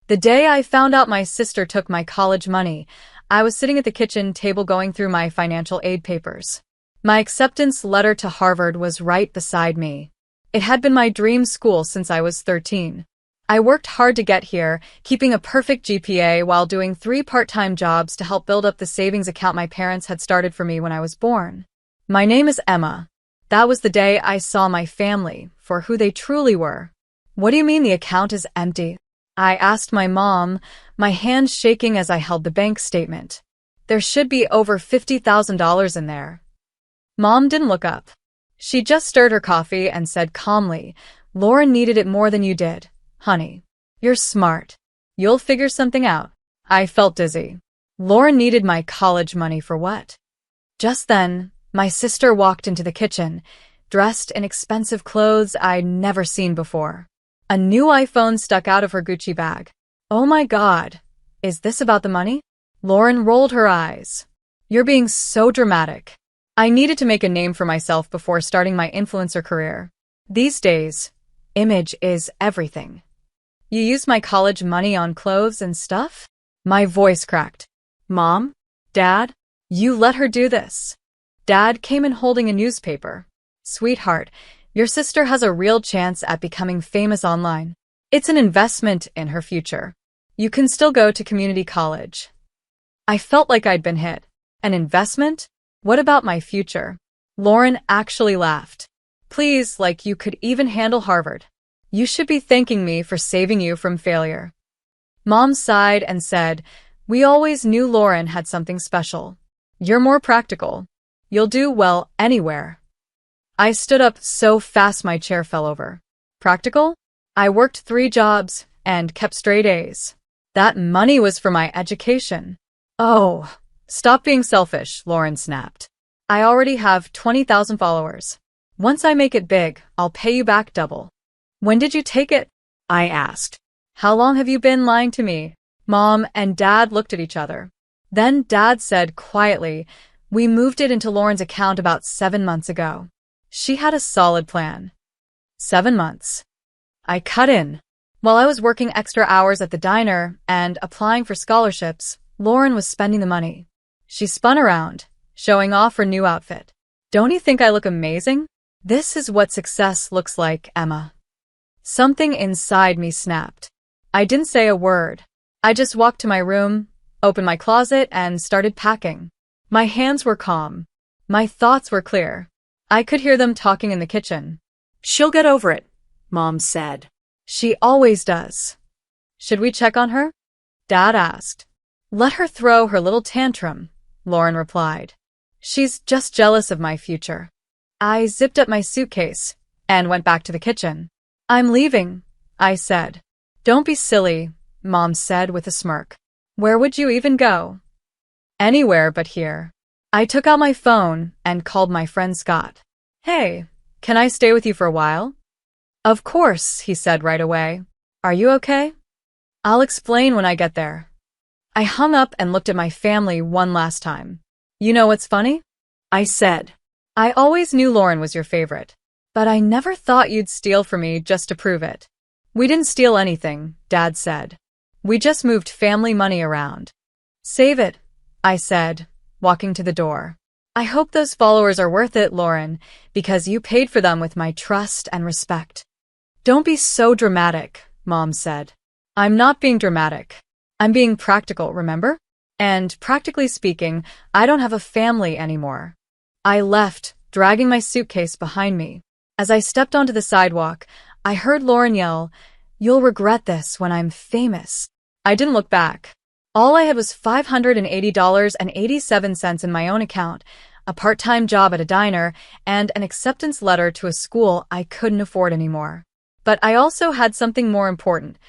The day I found out my sister took my college money, I was sitting at the kitchen table going through my financial aid papers. My acceptance letter to Harvard was right beside me. It had been my dream school since I was 13. I worked hard to get here, keeping a perfect GPA while doing 3 part-time jobs to help build up the savings account my parents had started for me when I was born. My name is Emma. That was the day I saw my family for who they truly were. What do you mean the account is empty? I asked my mom, my hands shaking as I held the bank statement. There should be over $50,000 in there. Mom didn't look up. She just stirred her coffee and said calmly, "Lauren needed it more than you did, honey. You're smart. You'll figure something out." I felt dizzy. Lauren needed my college money for what? Just then, my sister walked into the kitchen, dressed in expensive clothes I'd never seen before. A new iPhone stuck out of her Gucci bag. "Oh my God, is this about the money?" Lauren rolled her eyes. "You're being so dramatic." I needed to make a name for myself before starting my influencer career. These days, image is everything. "You used my college money on clothes and stuff?" My voice cracked. "Mom? Dad? You let her do this?" Dad came in holding a newspaper. "Sweetheart, your sister has a real chance at becoming famous online. It's an investment in her future. You can still go to community college." I felt like I'd been hit. An investment? What about my future? Lauren actually laughed. "Please, like you could even handle Harvard. You should be thanking me for saving you from failure." Mom sighed and said, "We always knew Lauren had something special. You're more practical. You'll do well anywhere." I stood up so fast my chair fell over. Practical? I worked 3 jobs and kept straight A's. That money was for my education. "Oh, stop being selfish," Lauren snapped. "I already have 20,000 followers. Once I make it big, I'll pay you back double." "When did you take it?" I asked. "How long have you been lying to me?" Mom and Dad looked at each other. Then Dad said quietly, "We moved it into Lauren's account about 7 months ago. She had a solid plan." 7 months. I cut in. While I was working extra hours at the diner and applying for scholarships, Lauren was spending the money. She spun around, showing off her new outfit. "Don't you think I look amazing? This is what success looks like, Emma." Something inside me snapped. I didn't say a word. I just walked to my room, opened my closet, and started packing. My hands were calm. My thoughts were clear. I could hear them talking in the kitchen. "She'll get over it," Mom said. "She always does." "Should we check on her?" Dad asked. "Let her throw her little tantrum," Lauren replied. "She's just jealous of my future." I zipped up my suitcase and went back to the kitchen. "I'm leaving," I said. "Don't be silly," Mom said with a smirk. "Where would you even go?" "Anywhere but here." I took out my phone and called my friend Scott. "Hey, can I stay with you for a while?" "Of course," he said right away. "Are you okay?" "I'll explain when I get there." I hung up and looked at my family one last time. "You know what's funny?" I said. "I always knew Lauren was your favorite, but I never thought you'd steal from me just to prove it." "We didn't steal anything," Dad said. "We just moved family money around." "Save it," I said, walking to the door. "I hope those followers are worth it, Lauren, because you paid for them with my trust and respect." "Don't be so dramatic," Mom said. "I'm not being dramatic. I'm being practical, remember? And practically speaking, I don't have a family anymore." I left, dragging my suitcase behind me. As I stepped onto the sidewalk, I heard Lauren yell, "You'll regret this when I'm famous." I didn't look back. All I had was $580.87 in my own account, a part-time job at a diner, and an acceptance letter to a school I couldn't afford anymore. But I also had something more important,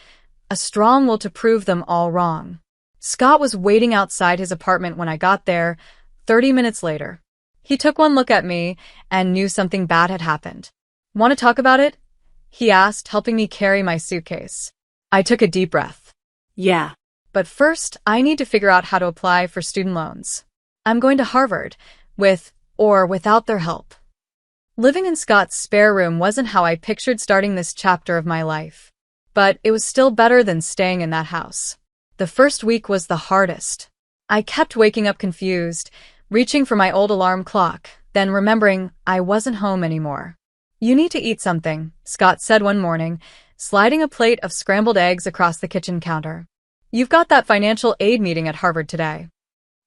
a strong will to prove them all wrong. Scott was waiting outside his apartment when I got there, 30 minutes later. He took one look at me and knew something bad had happened. "Want to talk about it?" he asked, helping me carry my suitcase. I took a deep breath. "Yeah. But first, I need to figure out how to apply for student loans. I'm going to Harvard, with or without their help." Living in Scott's spare room wasn't how I pictured starting this chapter of my life. But but it was still better than staying in that house. The first week was the hardest. I kept waking up confused, reaching for my old alarm clock, then remembering I wasn't home anymore. "You need to eat something," Scott said one morning, sliding a plate of scrambled eggs across the kitchen counter. "You've got that financial aid meeting at Harvard today."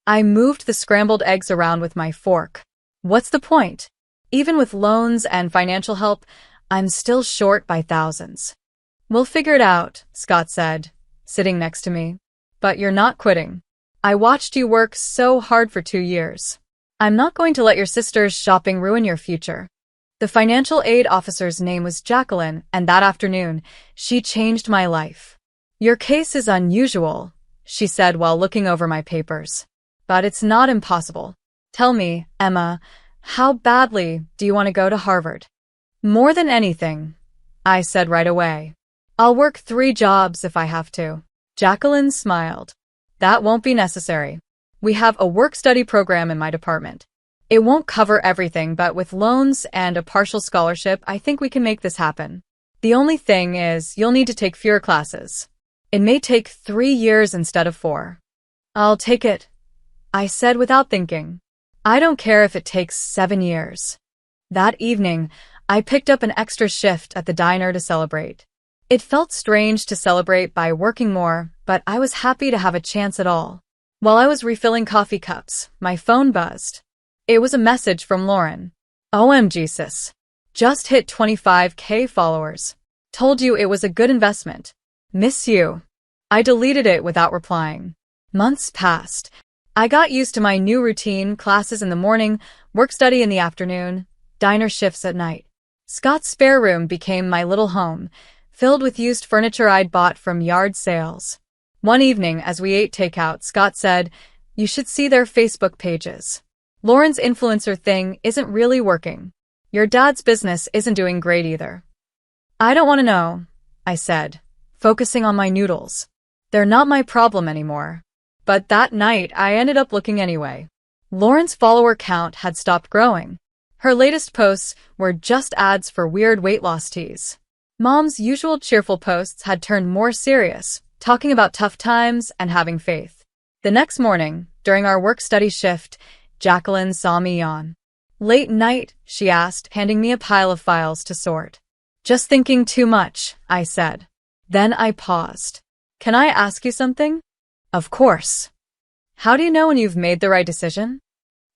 I moved the scrambled eggs around with my fork. What's the point? Even with loans and financial help, I'm still short by thousands. "We'll figure it out," Scott said, sitting next to me. "But you're not quitting. I watched you work so hard for 2 years. I'm not going to let your sister's shopping ruin your future." The financial aid officer's name was Jacqueline, and that afternoon, she changed my life. "Your case is unusual," she said while looking over my papers. "But it's not impossible. Tell me, Emma, how badly do you want to go to Harvard?" "More than anything," I said right away. "I'll work 3 jobs if I have to." Jacqueline smiled. "That won't be necessary. We have a work-study program in my department. It won't cover everything, but with loans and a partial scholarship, I think we can make this happen. The only thing is, you'll need to take fewer classes. It may take 3 years instead of 4. "I'll take it," I said without thinking. "I don't care if it takes 7 years." That evening, I picked up an extra shift at the diner to celebrate. It felt strange to celebrate by working more, but I was happy to have a chance at all. While I was refilling coffee cups, my phone buzzed. It was a message from Lauren. "OMG sis. Just hit 25K followers. Told you it was a good investment. Miss you." I deleted it without replying. Months passed. I got used to my new routine: classes in the morning, work-study in the afternoon, diner shifts at night. Scott's spare room became my little home, filled with used furniture I'd bought from yard sales. One evening, as we ate takeout, Scott said, "You should see their Facebook pages. Lauren's influencer thing isn't really working. Your dad's business isn't doing great either." "I don't want to know," I said, focusing on my noodles. "They're not my problem anymore." But that night, I ended up looking anyway. Lauren's follower count had stopped growing. Her latest posts were just ads for weird weight loss teas. Mom's usual cheerful posts had turned more serious, talking about tough times and having faith. The next morning, during our work-study shift, Jacqueline saw me yawn. "Late night?" she asked, handing me a pile of files to sort. "Just thinking too much," I said. Then I paused. "Can I ask you something?" "Of course." "How do you know when you've made the right decision?"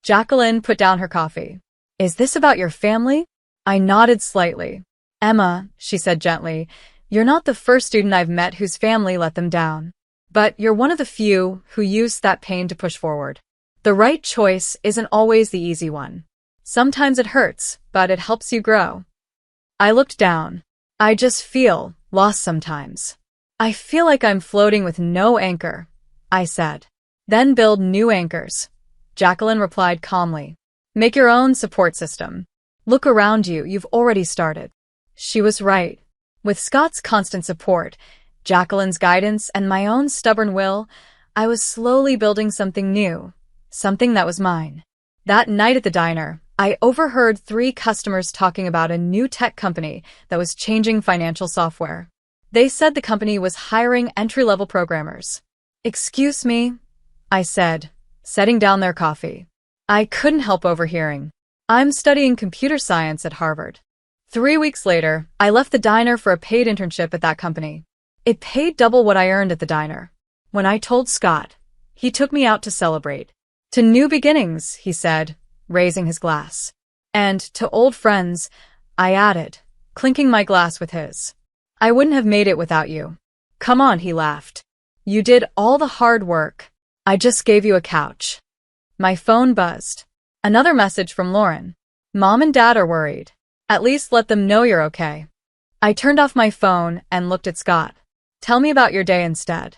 Jacqueline put down her coffee. "Is this about your family?" I nodded slightly. "Emma," she said gently, "you're not the first student I've met whose family let them down. But you're one of the few who used that pain to push forward. The right choice isn't always the easy one. Sometimes it hurts, but it helps you grow." I looked down. "I just feel lost sometimes. I feel like I'm floating with no anchor," I said. "Then build new anchors," Jacqueline replied calmly. "Make your own support system. Look around you, you've already started." She was right. With Scott's constant support, Jacqueline's guidance, and my own stubborn will, I was slowly building something new, something that was mine. That night at the diner, I overheard 3 customers talking about a new tech company that was changing financial software. They said the company was hiring entry-level programmers. "Excuse me," I said, setting down their coffee. I couldn't help overhearing. "I'm studying computer science at Harvard." 3 weeks later, I left the diner for a paid internship at that company. It paid double what I earned at the diner. When I told Scott, he took me out to celebrate. "To new beginnings," he said, raising his glass. "And to old friends," I added, clinking my glass with his. "I wouldn't have made it without you." "Come on," he laughed. "You did all the hard work. I just gave you a couch." My phone buzzed. Another message from Lauren. "Mom and Dad are worried. At least let them know you're okay." I turned off my phone and looked at Scott. "Tell me about your day instead."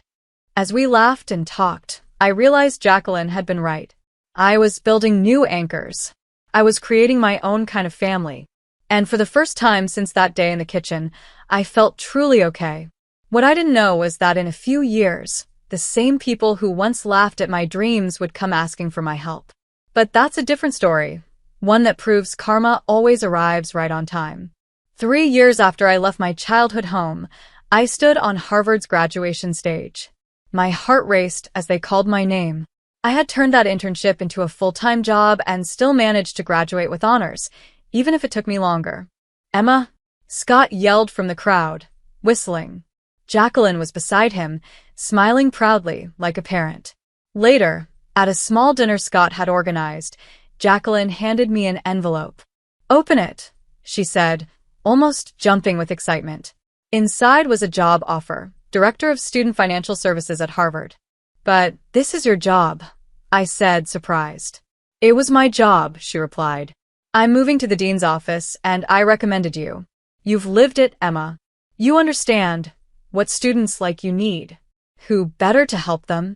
As we laughed and talked, I realized Jacqueline had been right. I was building new anchors. I was creating my own kind of family. And for the first time since that day in the kitchen, I felt truly okay. What I didn't know was that in a few years, the same people who once laughed at my dreams would come asking for my help. But that's a different story, one that proves karma always arrives right on time. 3 years after I left my childhood home, I stood on Harvard's graduation stage. My heart raced as they called my name. I had turned that internship into a full-time job and still managed to graduate with honors, even if it took me longer. "Emma!" Scott yelled from the crowd, whistling. Jacqueline was beside him, smiling proudly like a parent. Later, at a small dinner Scott had organized, Jacqueline handed me an envelope. "Open it," she said, almost jumping with excitement. Inside was a job offer, Director of Student Financial Services at Harvard. "But this is your job," I said, surprised. "It was my job," she replied. "I'm moving to the dean's office, and I recommended you. You've lived it, Emma. You understand what students like you need. Who better to help them?"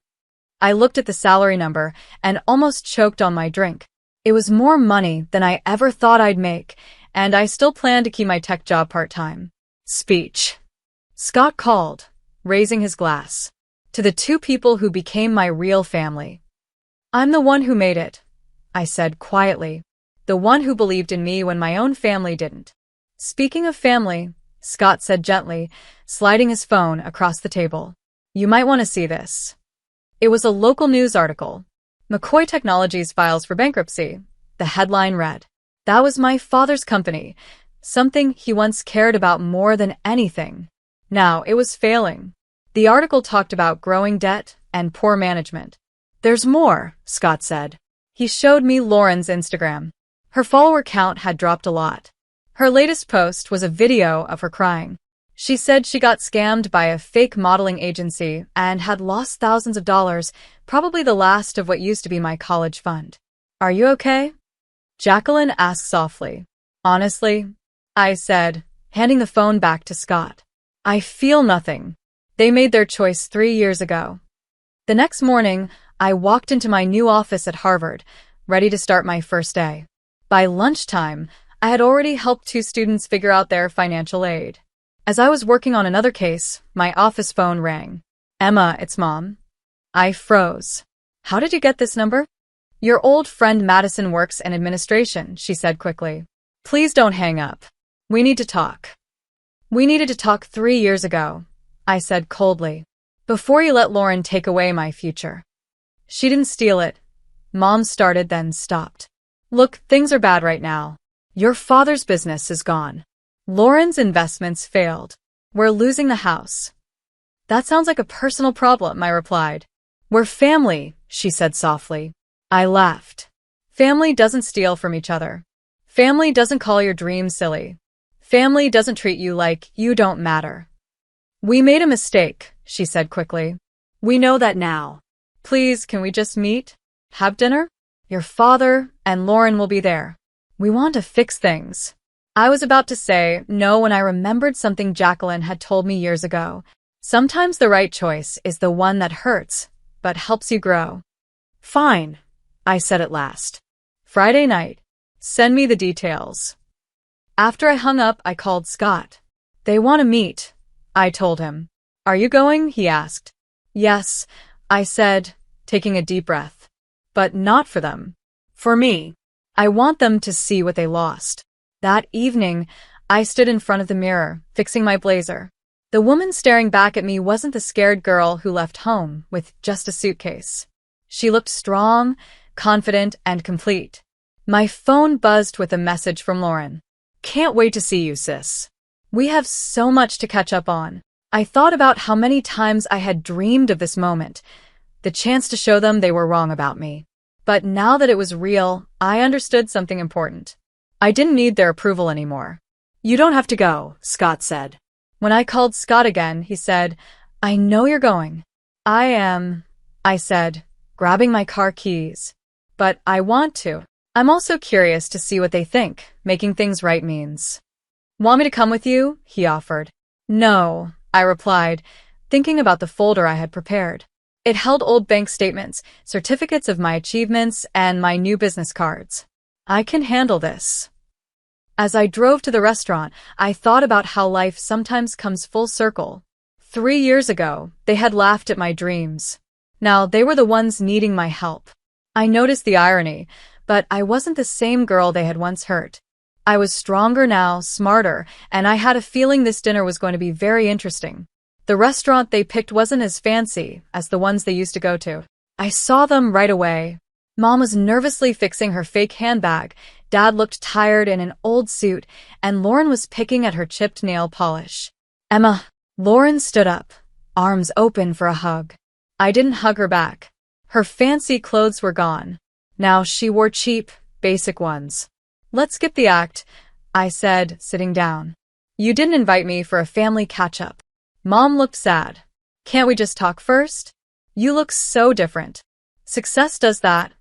I looked at the salary number and almost choked on my drink. It was more money than I ever thought I'd make, and I still planned to keep my tech job part-time. Speech. Scott called, raising his glass. "To the two people who became my real family." "I'm the one who made it," I said quietly. "The one who believed in me when my own family didn't." "Speaking of family," Scott said gently, sliding his phone across the table. "You might want to see this." It was a local news article. "McCoy Technologies files for bankruptcy," the headline read. That was my father's company, something he once cared about more than anything. Now it was failing. The article talked about growing debt and poor management. "There's more," Scott said. He showed me Lauren's Instagram. Her follower count had dropped a lot. Her latest post was a video of her crying. She said she got scammed by a fake modeling agency and had lost thousands of dollars, probably the last of what used to be my college fund. "Are you okay?" Jacqueline asked softly. "Honestly," I said, handing the phone back to Scott, "I feel nothing. They made their choice 3 years ago." The next morning, I walked into my new office at Harvard, ready to start my first day. By lunchtime, I had already helped 2 students figure out their financial aid. As I was working on another case, my office phone rang. "Emma, it's Mom." I froze. "How did you get this number?" "Your old friend Madison works in administration," she said quickly. "Please don't hang up. We need to talk." "We needed to talk 3 years ago," I said coldly. "Before you let Lauren take away my future." "She didn't steal it." Mom started, then stopped. "Look, things are bad right now. Your father's business is gone. Lauren's investments failed. We're losing the house." "That sounds like a personal problem," I replied. "We're family," she said softly. I laughed. "Family doesn't steal from each other. Family doesn't call your dreams silly. Family doesn't treat you like you don't matter." "We made a mistake," she said quickly. "We know that now. Please, can we just meet? Have dinner? Your father and Lauren will be there. We want to fix things." I was about to say no when I remembered something Jacqueline had told me years ago. Sometimes the right choice is the one that hurts, but helps you grow. "Fine," I said at last. "Friday night. Send me the details." After I hung up, I called Scott. "They want to meet," I told him. "Are you going?" he asked. "Yes," I said, taking a deep breath. "But not for them. For me. I want them to see what they lost." That evening, I stood in front of the mirror, fixing my blazer. The woman staring back at me wasn't the scared girl who left home with just a suitcase. She looked strong, confident, and complete. My phone buzzed with a message from Lauren. "Can't wait to see you, sis. We have so much to catch up on." I thought about how many times I had dreamed of this moment, the chance to show them they were wrong about me. But now that it was real, I understood something important. I didn't need their approval anymore. "You don't have to go," Scott said. When I called Scott again, he said, "I know you're going." "I am," I said, grabbing my car keys. "But I want to. I'm also curious to see what they think making things right means." "Want me to come with you?" he offered. "No," I replied, thinking about the folder I had prepared. It held old bank statements, certificates of my achievements, and my new business cards. I can handle this. As I drove to the restaurant, I thought about how life sometimes comes full circle. 3 years ago, they had laughed at my dreams. Now they were the ones needing my help. I noticed the irony, but I wasn't the same girl they had once hurt. I was stronger now, smarter, and I had a feeling this dinner was going to be very interesting. The restaurant they picked wasn't as fancy as the ones they used to go to. I saw them right away. Mom was nervously fixing her fake handbag, Dad looked tired in an old suit, and Lauren was picking at her chipped nail polish. Emma. Lauren stood up, arms open for a hug. I didn't hug her back. Her fancy clothes were gone. Now she wore cheap, basic ones. Let's skip the act, I said, sitting down. You didn't invite me for a family catch-up. Mom looked sad. Can't we just talk first? You look so different. Success does that,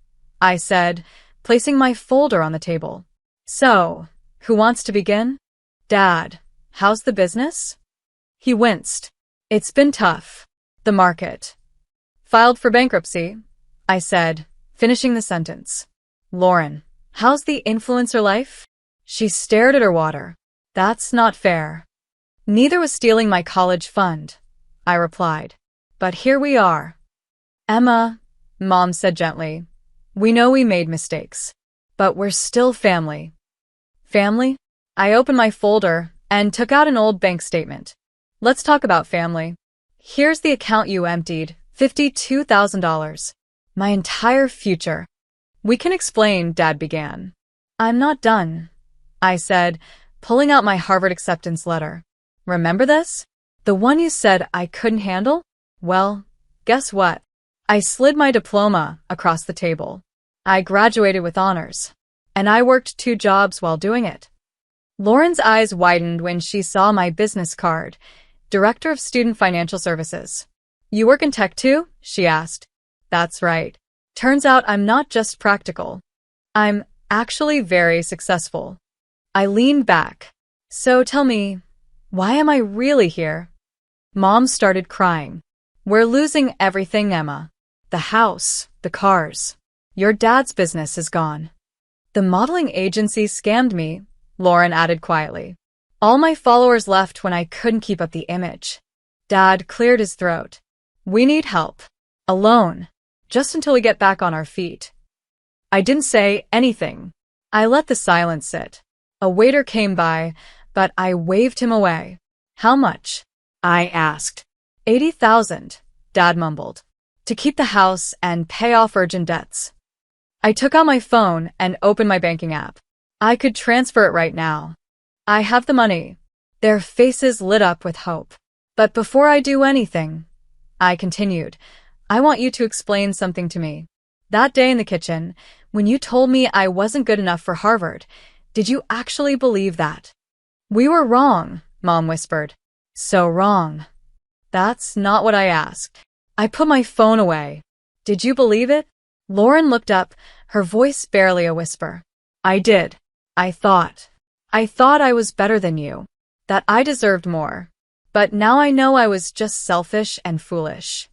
I said, placing my folder on the table. So, who wants to begin? Dad, how's the business? He winced. It's been tough. The market. Filed for bankruptcy, I said, finishing the sentence. Lauren, how's the influencer life? She stared at her water. That's not fair. Neither was stealing my college fund, I replied. But here we are. Emma, Mom said gently, we know we made mistakes, but we're still family. Family? I opened my folder and took out an old bank statement. Let's talk about family. Here's the account you emptied, $52,000. My entire future. We can explain, Dad began. I'm not done, I said, pulling out my Harvard acceptance letter. Remember this? The one you said I couldn't handle? Well, guess what? I slid my diploma across the table. I graduated with honors. And I worked 2 jobs while doing it. Lauren's eyes widened when she saw my business card, Director of Student Financial Services. You work in tech too? She asked. That's right. Turns out I'm not just practical. I'm actually very successful. I leaned back. So tell me, why am I really here? Mom started crying. We're losing everything, Emma. The house, the cars. Your dad's business is gone. The modeling agency scammed me, Lauren added quietly. All my followers left when I couldn't keep up the image. Dad cleared his throat. We need help. Alone. Just until we get back on our feet. I didn't say anything. I let the silence sit. A waiter came by, but I waved him away. How much? I asked. 80,000, Dad mumbled. To keep the house and pay off urgent debts. I took out my phone and opened my banking app. I could transfer it right now. I have the money. Their faces lit up with hope. But before I do anything, I continued, I want you to explain something to me. That day in the kitchen, when you told me I wasn't good enough for Harvard, did you actually believe that? We were wrong, Mom whispered. So wrong. That's not what I asked. I put my phone away. Did you believe it? Lauren looked up, her voice barely a whisper. I did. I thought I was better than you. That I deserved more. But now I know I was just selfish and foolish.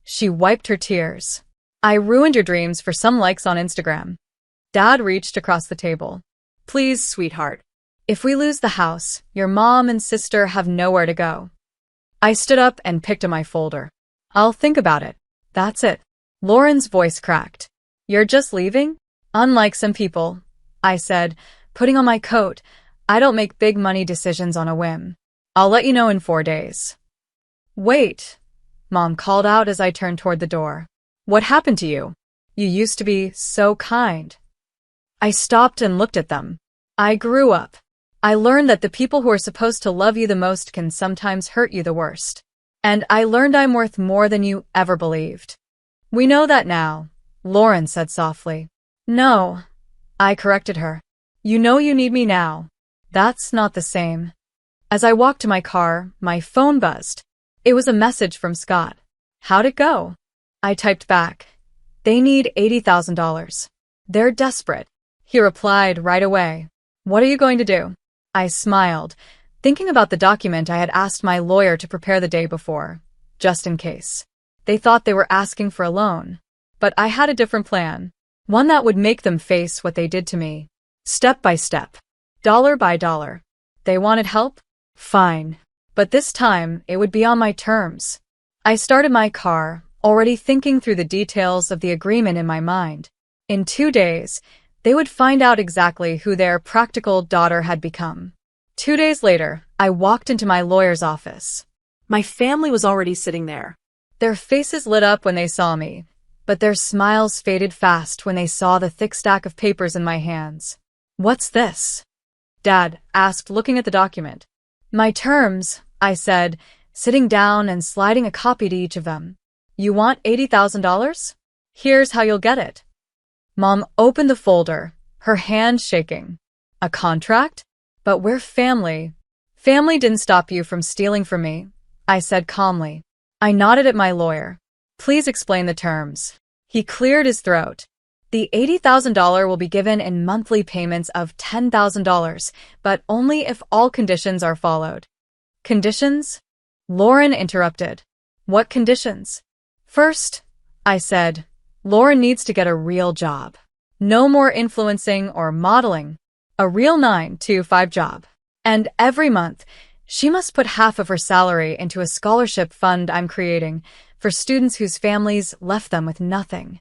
She wiped her tears. I ruined your dreams for some likes on Instagram. Dad reached across the table. Please, sweetheart. If we lose the house, your mom and sister have nowhere to go. I stood up and picked up my folder. I'll think about it. That's it. Lauren's voice cracked. You're just leaving? Unlike some people, I said, putting on my coat. I don't make big money decisions on a whim. I'll let you know in 4 days. Wait, Mom called out as I turned toward the door. What happened to you? You used to be so kind. I stopped and looked at them. I grew up. I learned that the people who are supposed to love you the most can sometimes hurt you the worst. And I learned I'm worth more than you ever believed. We know that now, Lauren said softly. No, I corrected her. You know you need me now. That's not the same. As I walked to my car, my phone buzzed. It was a message from Scott. How'd it go? I typed back. They need $80,000. They're desperate. He replied right away. What are you going to do? I smiled, thinking about the document I had asked my lawyer to prepare the day before, just in case. They thought they were asking for a loan. But I had a different plan. One that would make them face what they did to me. Step by step. Dollar by dollar. They wanted help? Fine. But this time, it would be on my terms. I started my car, already thinking through the details of the agreement in my mind. In 2 days, They would find out exactly who their practical daughter had become. 2 days later, I walked into my lawyer's office. My family was already sitting there. Their faces lit up when they saw me, but their smiles faded fast when they saw the thick stack of papers in my hands. "What's this?" Dad asked, looking at the document. "My terms," I said, sitting down and sliding a copy to each of them. "You want $80,000? Here's how you'll get it." Mom opened the folder, her hand shaking. "A contract? But we're family." "Family didn't stop you from stealing from me," I said calmly. I nodded at my lawyer. "Please explain the terms." He cleared his throat. "The $80,000 will be given in monthly payments of $10,000, but only if all conditions are followed." "Conditions?" Lauren interrupted. "What conditions?" "First," I said, "Lauren needs to get a real job. No more influencing or modeling. A real 9-to-5 job. And every month, she must put half of her salary into a scholarship fund I'm creating for students whose families left them with nothing."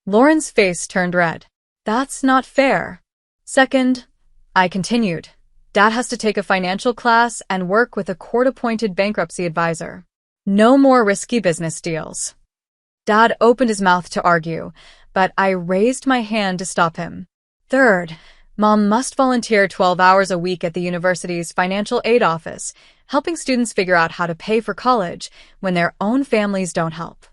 Lauren's face turned red. "That's not fair." "Second," I continued, "Dad has to take a financial class and work with a court-appointed bankruptcy advisor. No more risky business deals." Dad opened his mouth to argue, but I raised my hand to stop him. "Third, Mom must volunteer 12 hours a week at the university's financial aid office, helping students figure out how to pay for college when their own families don't help."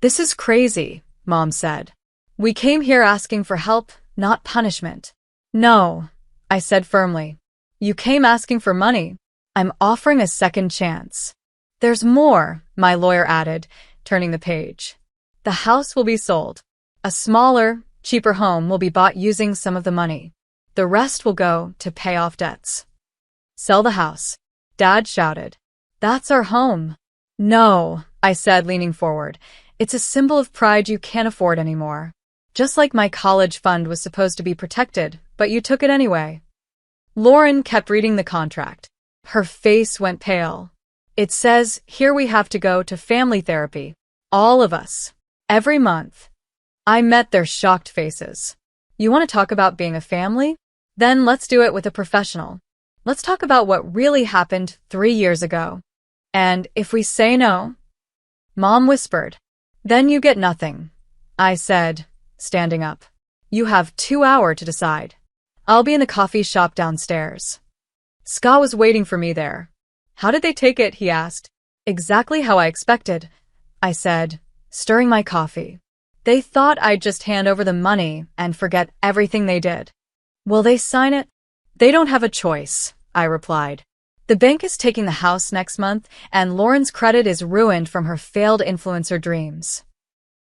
"This is crazy," Mom said. "We came here asking for help, not punishment." "No," I said firmly. "You came asking for money. I'm offering a second chance." "There's more," my lawyer added, turning the page. "The house will be sold. A smaller, cheaper home will be bought using some of the money. The rest will go to pay off debts." "Sell the house," Dad shouted. "That's our home." "No," I said, leaning forward. "It's a symbol of pride you can't afford anymore. Just like my college fund was supposed to be protected, but you took it anyway." Lauren kept reading the contract. Her face went pale. "It says here we have to go to family therapy. All of us. Every month." I met their shocked faces. "You want to talk about being a family? Then let's do it with a professional. Let's talk about what really happened 3 years ago. And if we say no?" Mom whispered. "Then you get nothing," I said, standing up. "You have 2 hours to decide. I'll be in the coffee shop downstairs." Scott was waiting for me there. "How did they take it?" he asked. "Exactly how I expected," I said, stirring my coffee. "They thought I'd just hand over the money and forget everything they did." "Will they sign it?" "They don't have a choice," I replied. "The bank is taking the house next month, and Lauren's credit is ruined from her failed influencer dreams."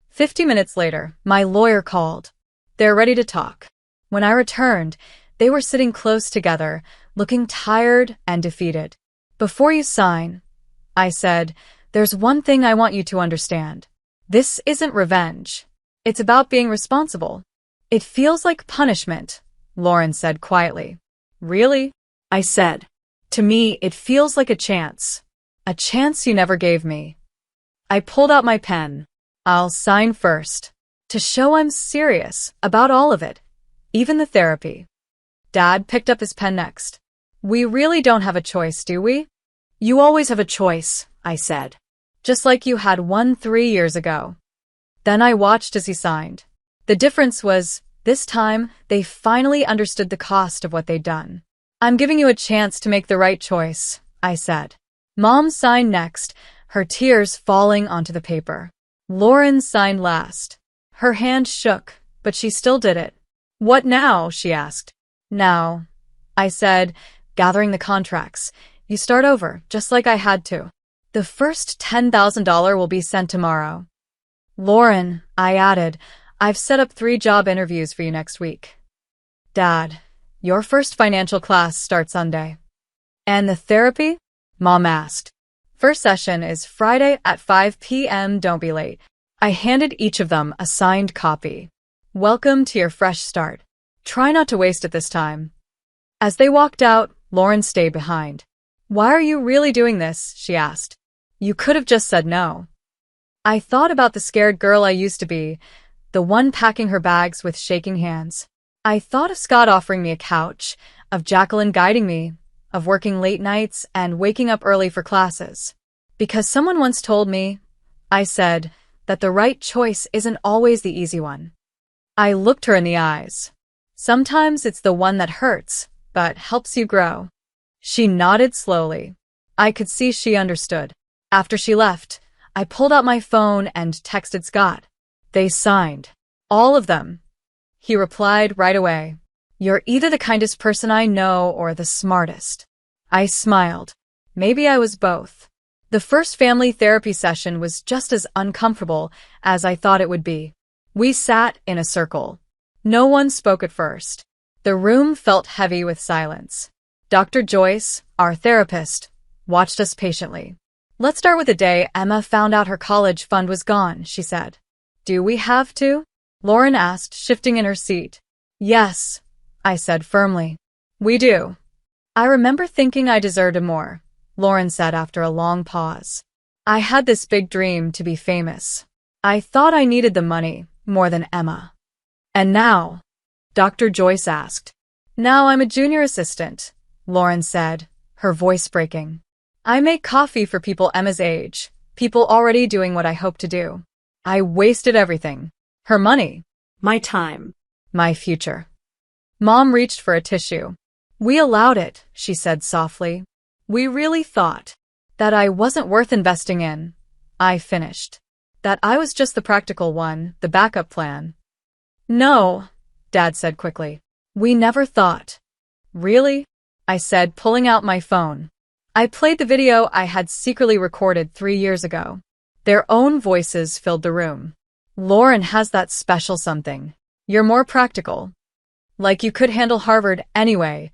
50 minutes later, my lawyer called. "They're ready to talk." When I returned, they were sitting close together, looking tired and defeated. "Before you sign," I said, "there's one thing I want you to understand. This isn't revenge. It's about being responsible." "It feels like punishment," Lauren said quietly. "Really?" I said. "To me, it feels like a chance. A chance you never gave me." I pulled out my pen. "I'll sign first, to show I'm serious about all of it, even the therapy." Dad picked up his pen next. "We really don't have a choice, do we?" "You always have a choice," I said. "Just like you had one 3 years ago." Then I watched as he signed. The difference was, this time, they finally understood the cost of what they'd done. "I'm giving you a chance to make the right choice," I said. Mom signed next, her tears falling onto the paper. Lauren signed last. Her hand shook, but she still did it. "What now?" she asked. "Now," I said, gathering the contracts. "You start over, just like I had to. The first $10,000 will be sent tomorrow. Lauren," I added, "I've set up 3 job interviews for you next week." "Dad, your first financial class starts Sunday." "And the therapy?" Mom asked. "First session is Friday at 5 p.m. Don't be late." I handed each of them a signed copy. "Welcome to your fresh start. Try not to waste it this time." As they walked out, Lauren stayed behind. "Why are you really doing this?" she asked. "You could have just said no." I thought about the scared girl I used to be, the one packing her bags with shaking hands. I thought of Scott offering me a couch, of Jacqueline guiding me, of working late nights and waking up early for classes. Because someone once told me, I said, that the right choice isn't always the easy one. I looked her in the eyes. Sometimes it's the one that hurts, but helps you grow. She nodded slowly. I could see she understood. After she left, I pulled out my phone and texted Scott. They signed. All of them. He replied right away. You're either the kindest person I know or the smartest. I smiled. Maybe I was both. The first family therapy session was just as uncomfortable as I thought it would be. We sat in a circle. No one spoke at first. The room felt heavy with silence. Dr. Joyce, our therapist, watched us patiently. Let's start with the day Emma found out her college fund was gone, she said. Do we have to? Lauren asked, shifting in her seat. Yes, I said firmly. We do. I remember thinking I deserved more, Lauren said after a long pause. I had this big dream to be famous. I thought I needed the money more than Emma. And now? Dr. Joyce asked. Now I'm a junior assistant, Lauren said, her voice breaking. I make coffee for people Emma's age, people already doing what I hope to do. I wasted everything. Her money. My time. My future. Mom reached for a tissue. We allowed it, she said softly. We really thought that I wasn't worth investing in. I finished. That I was just the practical one, the backup plan. No, Dad said quickly. We never thought. Really? I said, pulling out my phone. I played the video I had secretly recorded 3 years ago. Their own voices filled the room. Lauren has that special something. You're more practical. Like you could handle Harvard anyway.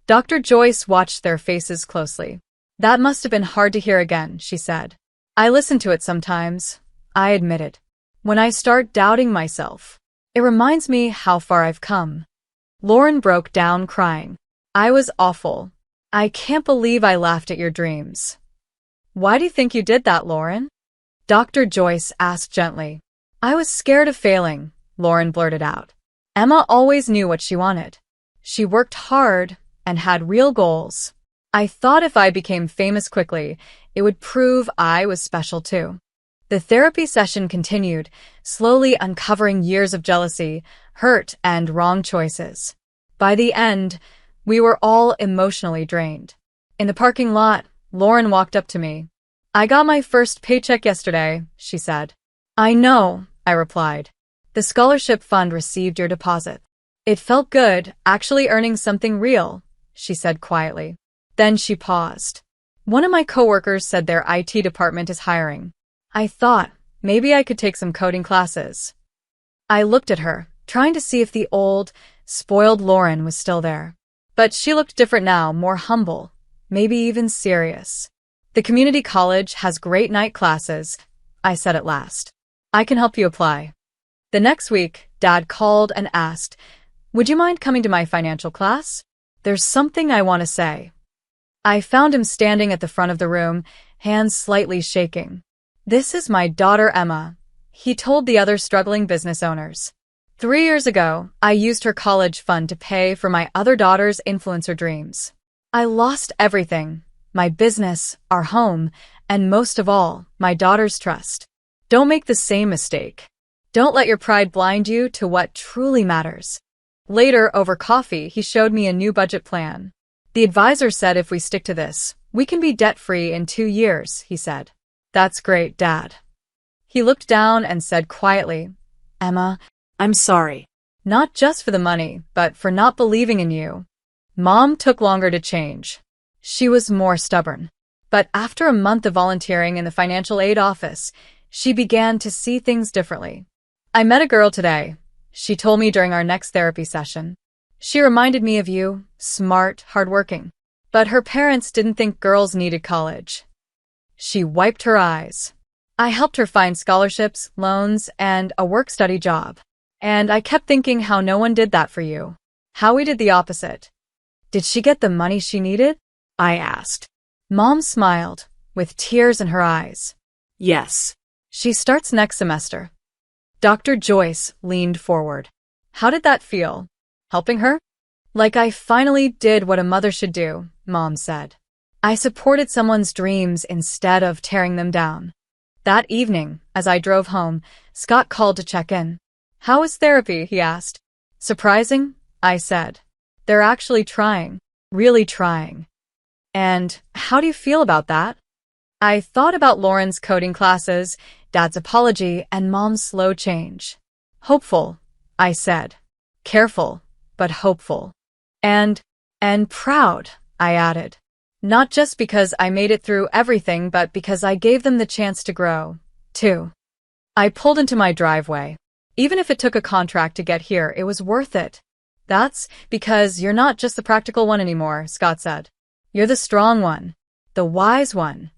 Dr. Joyce watched their faces closely. That must have been hard to hear again, she said. I listen to it sometimes, I admitted. When I start doubting myself, it reminds me how far I've come. Lauren broke down crying. I was awful. I can't believe I laughed at your dreams. Why do you think you did that, Lauren? Dr. Joyce asked gently. I was scared of failing, Lauren blurted out. Emma always knew what she wanted. She worked hard and had real goals. I thought if I became famous quickly, it would prove I was special too. The therapy session continued, slowly uncovering years of jealousy, hurt, and wrong choices. By the end, we were all emotionally drained. In the parking lot, Lauren walked up to me. I got my first paycheck yesterday, she said. I know, I replied. The scholarship fund received your deposit. It felt good, actually earning something real, she said quietly. Then she paused. One of my coworkers said their IT department is hiring. I thought maybe I could take some coding classes. I looked at her, trying to see if the old, spoiled Lauren was still there. But she looked different now, more humble, maybe even serious. The community college has great night classes, I said at last. I can help you apply. The next week, Dad called and asked, would you mind coming to my financial class? There's something I want to say. I found him standing at the front of the room, hands slightly shaking. This is my daughter Emma, he told the other struggling business owners. 3 years ago, I used her college fund to pay for my other daughter's influencer dreams. I lost everything, my business, our home, and most of all, my daughter's trust. Don't make the same mistake. Don't let your pride blind you to what truly matters. Later, over coffee, he showed me a new budget plan. The advisor said if we stick to this, we can be debt-free in 2 years, he said. That's great, Dad. He looked down and said quietly, Emma, I'm sorry. Not just for the money, but for not believing in you. Mom took longer to change. She was more stubborn. But after a month of volunteering in the financial aid office, she began to see things differently. I met a girl today, she told me during our next therapy session. She reminded me of you, smart, hardworking. But her parents didn't think girls needed college. She wiped her eyes. I helped her find scholarships, loans, and a work-study job. And I kept thinking how no one did that for you. How we did the opposite. Did she get the money she needed? I asked. Mom smiled, with tears in her eyes. Yes. She starts next semester. Dr. Joyce leaned forward. How did that feel? Helping her? Like I finally did what a mother should do, Mom said. I supported someone's dreams instead of tearing them down. That evening, as I drove home, Scott called to check in. How was therapy? He asked. Surprising, I said. They're actually trying. Really trying. And how do you feel about that? I thought about Lauren's coding classes, Dad's apology, and Mom's slow change. Hopeful, I said. Careful, but hopeful. And proud, I added. Not just because I made it through everything, but because I gave them the chance to grow, too. I pulled into my driveway. Even if it took a contract to get here, it was worth it. That's because you're not just the practical one anymore, Scott said. You're the strong one. The wise one.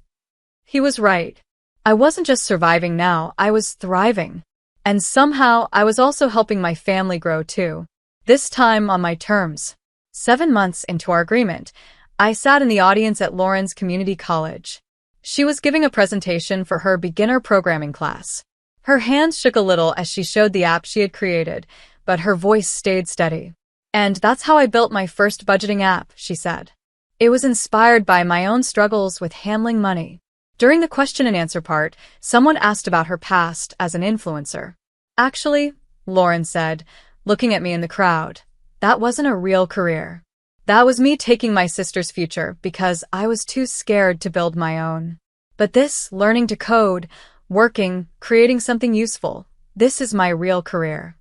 He was right. I wasn't just surviving now, I was thriving. And somehow, I was also helping my family grow too. This time on my terms. 7 months into our agreement, I sat in the audience at Lauren's community college. She was giving a presentation for her beginner programming class. Her hands shook a little as she showed the app she had created, but her voice stayed steady. And that's how I built my first budgeting app, she said. It was inspired by my own struggles with handling money. During the question and answer part, someone asked about her past as an influencer. Actually, Lauren said, looking at me in the crowd, that wasn't a real career. That was me taking my sister's future because I was too scared to build my own. But this, learning to code, working, creating something useful, this is my real career.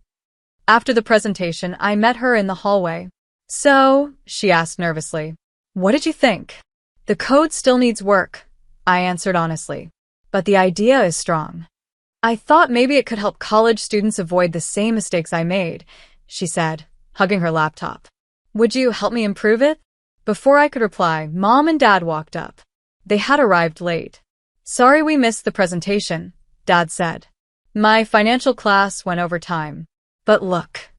After the presentation, I met her in the hallway. So, she asked nervously, what did you think? The code still needs work, I answered honestly. But the idea is strong. I thought maybe it could help college students avoid the same mistakes I made, she said, hugging her laptop. Would you help me improve it? Before I could reply, Mom and Dad walked up. They had arrived late. Sorry we missed the presentation, Dad said. My financial class went over time. But look.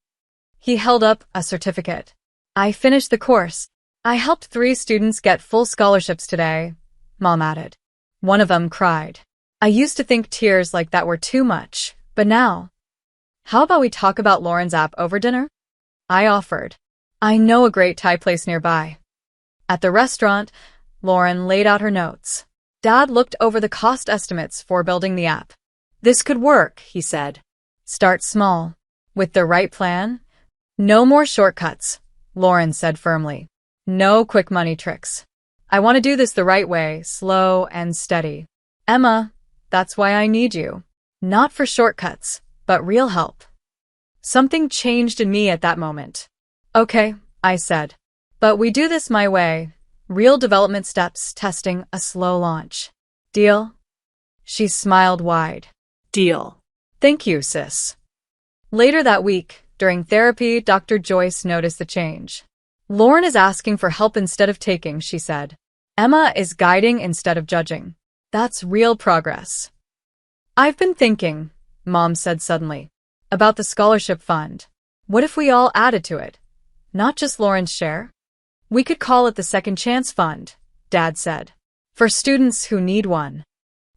He held up a certificate. I finished the course. I helped 3 students get full scholarships today, Mom added. One of them cried. I used to think tears like that were too much, but now. How about we talk about Lauren's app over dinner? I offered. I know a great Thai place nearby. At the restaurant, Lauren laid out her notes. Dad looked over the cost estimates for building the app. This could work, he said. Start small. With the right plan? No more shortcuts, Lauren said firmly. No quick money tricks. I want to do this the right way, slow and steady. Emma, that's why I need you. Not for shortcuts, but real help. Something changed in me at that moment. Okay, I said. But we do this my way. Real development steps, testing, a slow launch. Deal? She smiled wide. Deal. Thank you, sis. Later that week, during therapy, Dr. Joyce noticed the change. Lauren is asking for help instead of taking, she said. Emma is guiding instead of judging. That's real progress. I've been thinking, Mom said suddenly, about the scholarship fund. What if we all added to it? Not just Lauren's share? We could call it the Second Chance Fund, Dad said. For students who need one.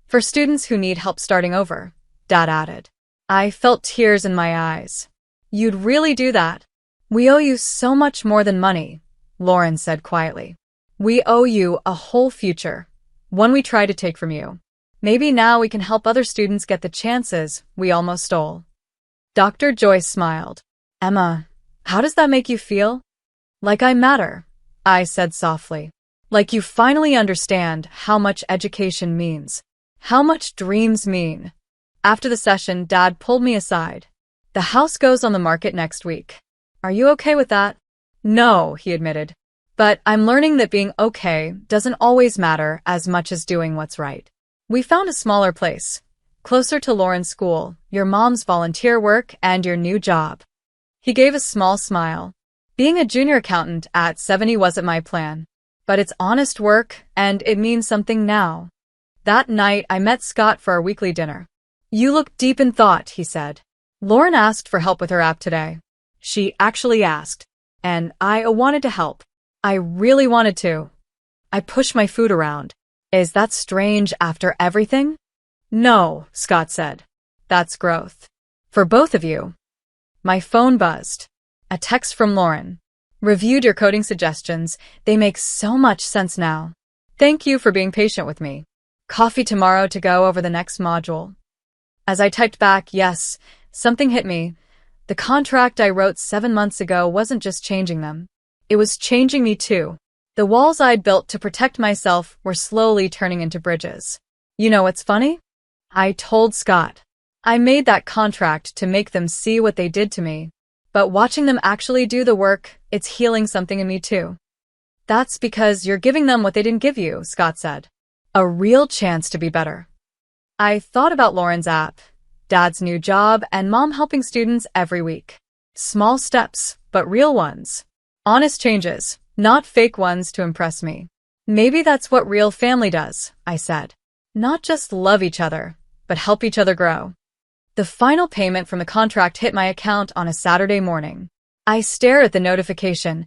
For students who need help starting over, Dad added. I felt tears in my eyes. You'd really do that? We owe you so much more than money, Lauren said quietly. We owe you a whole future, one we tried to take from you. Maybe now we can help other students get the chances we almost stole. Dr. Joyce smiled. Emma, how does that make you feel? Like I matter, I said softly. Like you finally understand how much education means, how much dreams mean. After the session, Dad pulled me aside. The house goes on the market next week. Are you okay with that? No, he admitted. But I'm learning that being okay doesn't always matter as much as doing what's right. We found a smaller place, closer to Lauren's school, your mom's volunteer work, and your new job. He gave a small smile. Being a junior accountant at 70 wasn't my plan. But it's honest work, and it means something now. That night, I met Scott for our weekly dinner. You look deep in thought, he said. Lauren asked for help with her app today. She actually asked. And I wanted to help. I really wanted to. I pushed my food around. Is that strange after everything? No, Scott said. That's growth. For both of you. My phone buzzed. A text from Lauren. Reviewed your coding suggestions. They make so much sense now. Thank you for being patient with me. Coffee tomorrow to go over the next module. As I typed back, yes, something hit me. The contract I wrote 7 months ago wasn't just changing them. It was changing me too. The walls I'd built to protect myself were slowly turning into bridges. You know what's funny? I told Scott. I made that contract to make them see what they did to me. But watching them actually do the work, it's healing something in me too. That's because you're giving them what they didn't give you, Scott said. A real chance to be better. I thought about Lauren's app, Dad's new job, and Mom helping students every week. Small steps, but real ones. Honest changes, not fake ones to impress me. Maybe that's what real family does, I said. Not just love each other, but help each other grow. The final payment from the contract hit my account on a Saturday morning. I stared at the notification,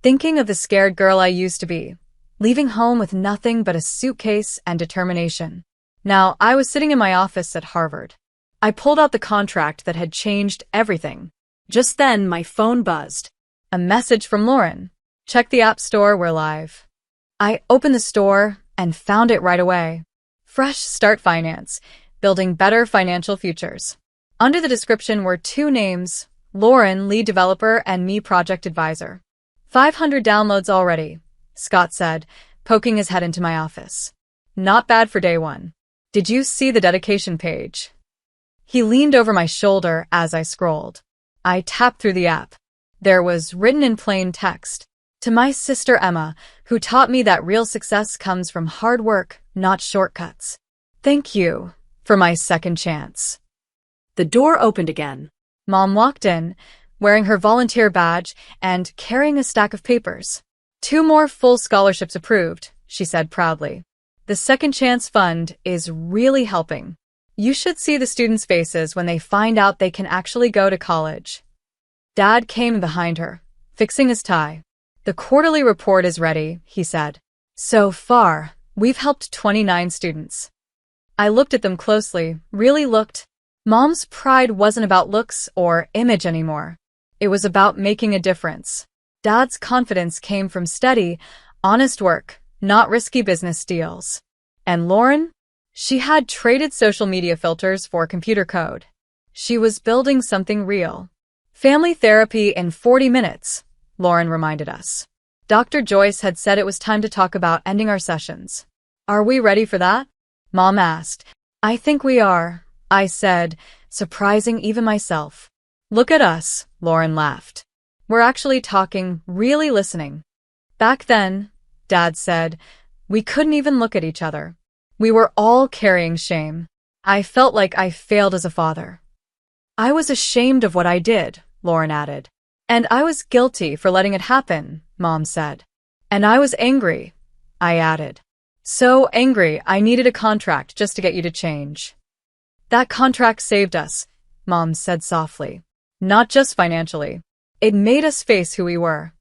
thinking of the scared girl I used to be, leaving home with nothing but a suitcase and determination. Now, I was sitting in my office at Harvard. I pulled out the contract that had changed everything. Just then, my phone buzzed. A message from Lauren. Check the App Store, we're live. I opened the store and found it right away. Fresh Start Finance, building better financial futures. Under the description were 2 names, Lauren, lead developer, and me, project advisor. 500 downloads already, Scott said, poking his head into my office. Not bad for day 1. Did you see the dedication page? He leaned over my shoulder as I scrolled. I tapped through the app. There was written in plain text. To my sister Emma, who taught me that real success comes from hard work, not shortcuts. Thank you for my second chance. The door opened again. Mom walked in, wearing her volunteer badge and carrying a stack of papers. 2 more full scholarships approved, she said proudly. The Second Chance Fund is really helping. You should see the students' faces when they find out they can actually go to college. Dad came behind her, fixing his tie. The quarterly report is ready, he said. So far, we've helped 29 students. I looked at them closely, really looked. Mom's pride wasn't about looks or image anymore. It was about making a difference. Dad's confidence came from steady, honest work, not risky business deals. And Lauren? She had traded social media filters for computer code. She was building something real. Family therapy in 40 minutes, Lauren reminded us. Dr. Joyce had said it was time to talk about ending our sessions. Are we ready for that? Mom asked. I think we are, I said, surprising even myself. Look at us, Lauren laughed. We're actually talking, really listening. Back then, Dad said, we couldn't even look at each other. We were all carrying shame. I felt like I failed as a father. I was ashamed of what I did, Lauren added. And I was guilty for letting it happen, Mom said. And I was angry, I added. So angry I needed a contract just to get you to change. That contract saved us, Mom said softly. Not just financially. It made us face who we were.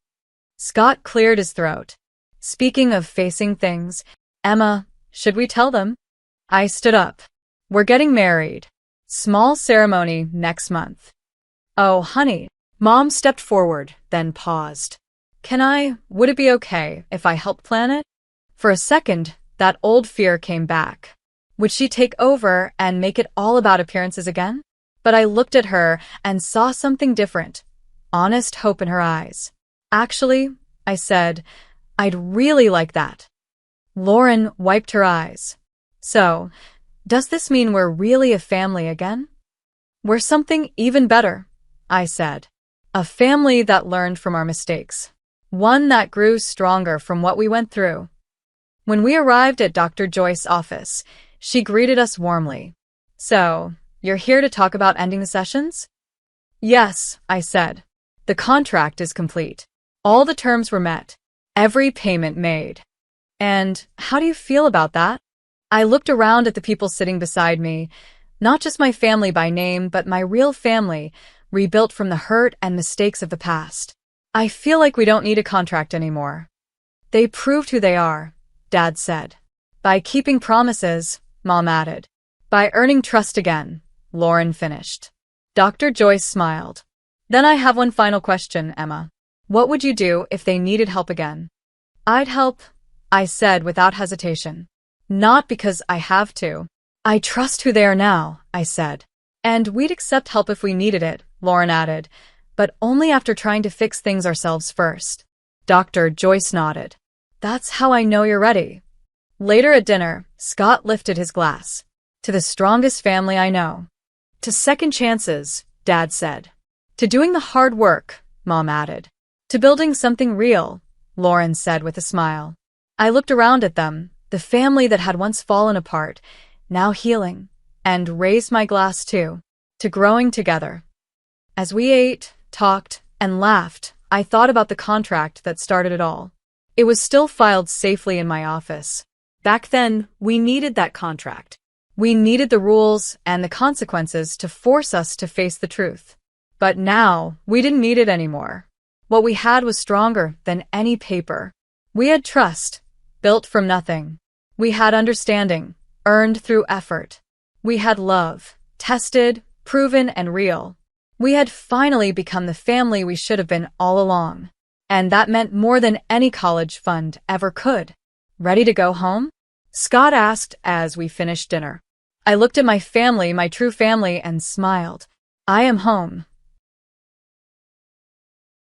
Scott cleared his throat. Speaking of facing things, Emma, should we tell them? I stood up. We're getting married. Small ceremony next month. Oh, honey. Mom stepped forward, then paused. Would it be okay if I help plan it? For a second, that old fear came back. Would she take over and make it all about appearances again? But I looked at her and saw something different. Honest hope in her eyes. Actually, I said, I'd really like that. Lauren wiped her eyes. So, does this mean we're really a family again? We're something even better, I said. A family that learned from our mistakes. One that grew stronger from what we went through. When we arrived at Dr. Joyce's office, she greeted us warmly. So, you're here to talk about ending the sessions? Yes, I said. The contract is complete. All the terms were met. Every payment made. And how do you feel about that? I looked around at the people sitting beside me, not just my family by name, but my real family, rebuilt from the hurt and mistakes of the past. I feel like we don't need a contract anymore. They proved who they are, Dad said. By keeping promises, Mom added. By earning trust again, Lauren finished. Dr. Joyce smiled. Then I have one final question, Emma. What would you do if they needed help again? I'd help, I said without hesitation. Not because I have to. I trust who they are now, I said. And we'd accept help if we needed it, Lauren added, but only after trying to fix things ourselves first. Dr. Joyce nodded. That's how I know you're ready. Later at dinner, Scott lifted his glass. To the strongest family I know. To second chances, Dad said. To doing the hard work, Mom added. To building something real, Lauren said with a smile. I looked around at them, the family that had once fallen apart, now healing, and raised my glass too, to growing together. As we ate, talked, and laughed, I thought about the contract that started it all. It was still filed safely in my office. Back then, we needed that contract. We needed the rules and the consequences to force us to face the truth. But now, we didn't need it anymore. What we had was stronger than any paper. We had trust, built from nothing. We had understanding, earned through effort. We had love, tested, proven, and real. We had finally become the family we should have been all along. And that meant more than any college fund ever could. Ready to go home? Scott asked as we finished dinner. I looked at my family, my true family, and smiled. I am home.